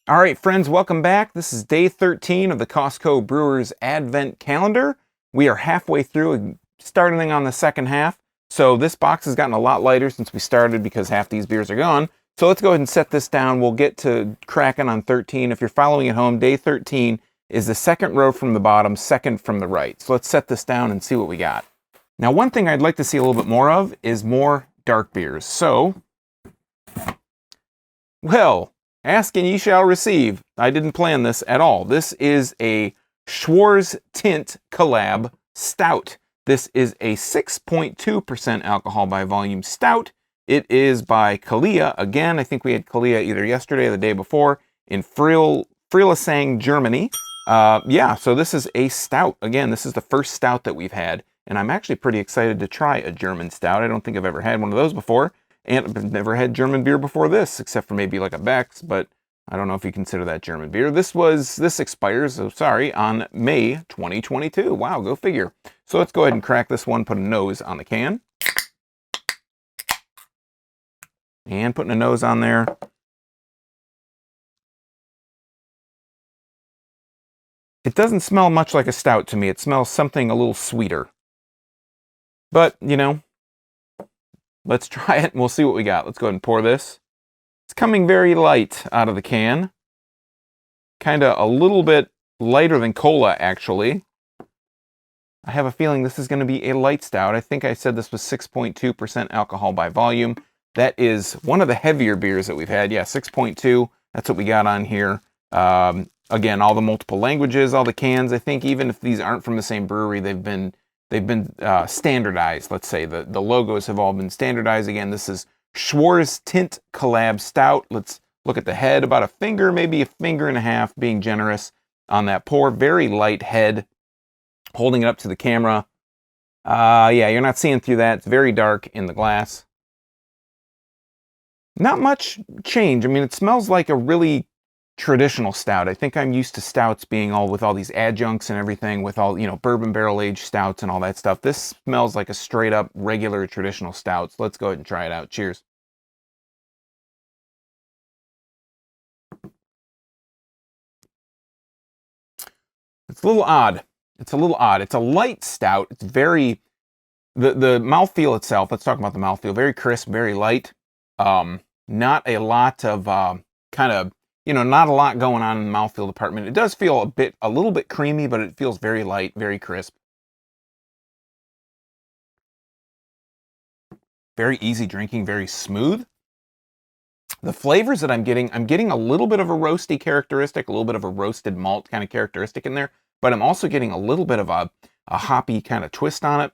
All right, friends, welcome back. This is day 13 of the Costco Brewers Advent Calendar. We are halfway through, starting on the second half. So this box has gotten a lot lighter since we started because half these beers are gone. So let's go ahead and set this down. We'll get to cracking on 13. If you're following at home, day 13 is the second row from the bottom, second from the right. So let's set this down and see what we got. Now, one thing I'd like to see a little bit more of is more dark beers. So, well, ask and ye shall receive. I didn't plan this at all. This is a Schwarz Tint Collab Stout. This is a 6.2% alcohol by volume stout. It is by Kalea. Again, I think we had Kalea either yesterday or the day before in Friedrichshain, Germany. Yeah, so this is a stout. Again, this is the first stout that we've had, and I'm actually pretty excited to try a German stout. I don't think I've ever had one of those before. And I've never had German beer before this, except for maybe like a Beck's, but I don't know if you consider that German beer. This expires, so sorry, on May 2022. Wow, go figure. So let's go ahead and crack this one, put a nose on the can. And putting a nose on there. It doesn't smell much like a stout to me. It smells something a little sweeter. But, you know, let's try it and we'll see what we got. Let's go ahead and pour this. It's coming very light out of the can. Kind of a little bit lighter than cola, actually. I have a feeling this is going to be a light stout. I think I said this was 6.2% alcohol by volume. That is one of the heavier beers that we've had. Yeah, 6.2. That's what we got on here. Again, all the multiple languages, all the cans. I think even if these aren't from the same brewery, they've been standardized. Let's say the logos have all been standardized. Again, this is Schwarz Tint Collab Stout. Let's look at the head, about a finger, maybe a finger and a half, being generous on that pour. Very light head, holding it up to the camera. Yeah, you're not seeing through that. It's very dark in the glass. Not much change. I mean, it smells like a really traditional stout. I think I'm used to stouts being all with all these adjuncts and everything, with all, you know, bourbon barrel aged stouts and all that stuff. This smells like a straight up regular traditional stout. So let's go ahead and try it out. Cheers. It's a little odd. It's a little odd. It's a light stout. It's very, the mouthfeel itself, let's talk about the mouthfeel. Very crisp, very light. Not a lot of kind of, you know, not a lot going on in the mouthfeel department. It does feel a little bit creamy, but it feels very light, very crisp. Very easy drinking, very smooth. The flavors that I'm getting a little bit of a roasty characteristic, a little bit of a roasted malt kind of characteristic in there, but I'm also getting a little bit of a hoppy kind of twist on it.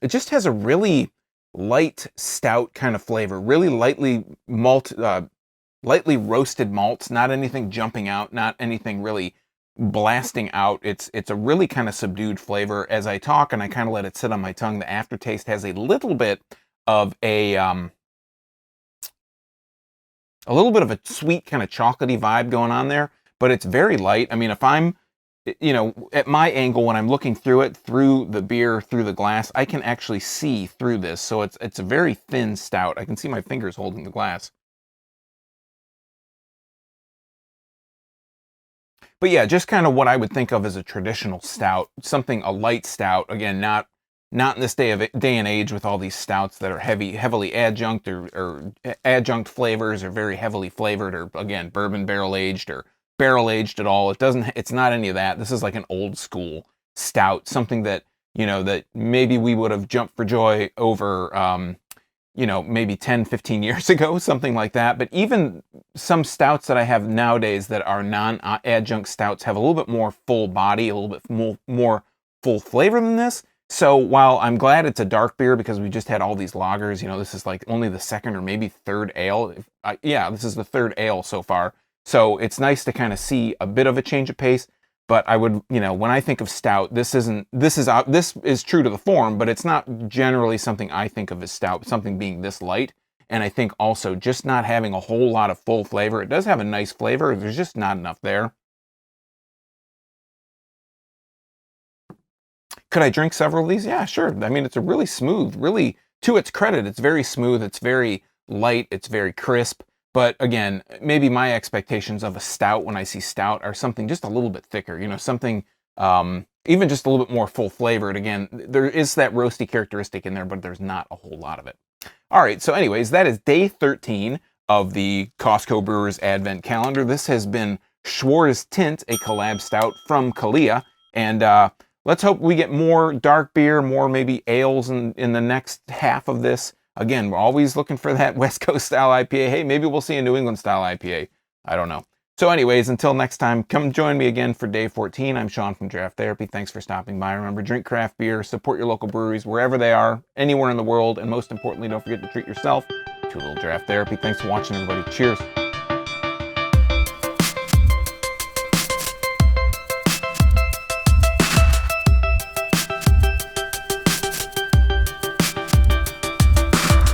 It just has a really light stout kind of flavor, really lightly lightly roasted malts, not anything jumping out, not anything really blasting out. It's a really kind of subdued flavor. As I talk and I kind of let it sit on my tongue, the aftertaste has a little bit of a little bit of a sweet kind of chocolatey vibe going on there, but it's very light. I mean, if I'm, you know, at my angle when I'm looking through it, through the beer, through the glass, I can actually see through this. So it's a very thin stout. I can see my fingers holding the glass. But yeah, just kind of what I would think of as a traditional stout, something, a light stout. Again, not in this day and age with all these stouts that are heavily adjunct or adjunct flavors, or very heavily flavored, or again, bourbon barrel aged or barrel aged at all. It's not any of that. This is like an old school stout, something that, you know, that maybe we would have jumped for joy over, you know, maybe 10, 15 years ago, something like that. But even some stouts that I have nowadays that are non-adjunct stouts have a little bit more full body, a little bit more full flavor than this. So while I'm glad it's a dark beer because we just had all these lagers, you know, this is like only the second or maybe third ale. Yeah, this is the third ale so far. So it's nice to kind of see a bit of a change of pace. But I would, you know, when I think of stout, this is true to the form, but it's not generally something I think of as stout, something being this light. And I think also just not having a whole lot of full flavor. It does have a nice flavor. There's just not enough there. Could I drink several of these? Yeah, sure. I mean, it's a really smooth, really, to its credit, it's very smooth, it's very light, it's very crisp. But again, maybe my expectations of a stout when I see stout are something just a little bit thicker, you know, something even just a little bit more full flavored. Again, there is that roasty characteristic in there, but there's not a whole lot of it. All right, so anyways, that is day 13 of the Costco Brewers Advent Calendar. This has been Schwarz Tint, a collab stout from Kalea, and let's hope we get more dark beer, more maybe ales in the next half of this. Again, we're always looking for that West Coast Style IPA. Hey, maybe we'll see a New England Style IPA. I don't know. So anyways, until next time, come join me again for day 14. I'm Sean from Draft Therapy. Thanks for stopping by. Remember, drink craft beer, support your local breweries wherever they are, anywhere in the world, and most importantly, don't forget to treat yourself to a little Draft Therapy. Thanks for watching, everybody. Cheers.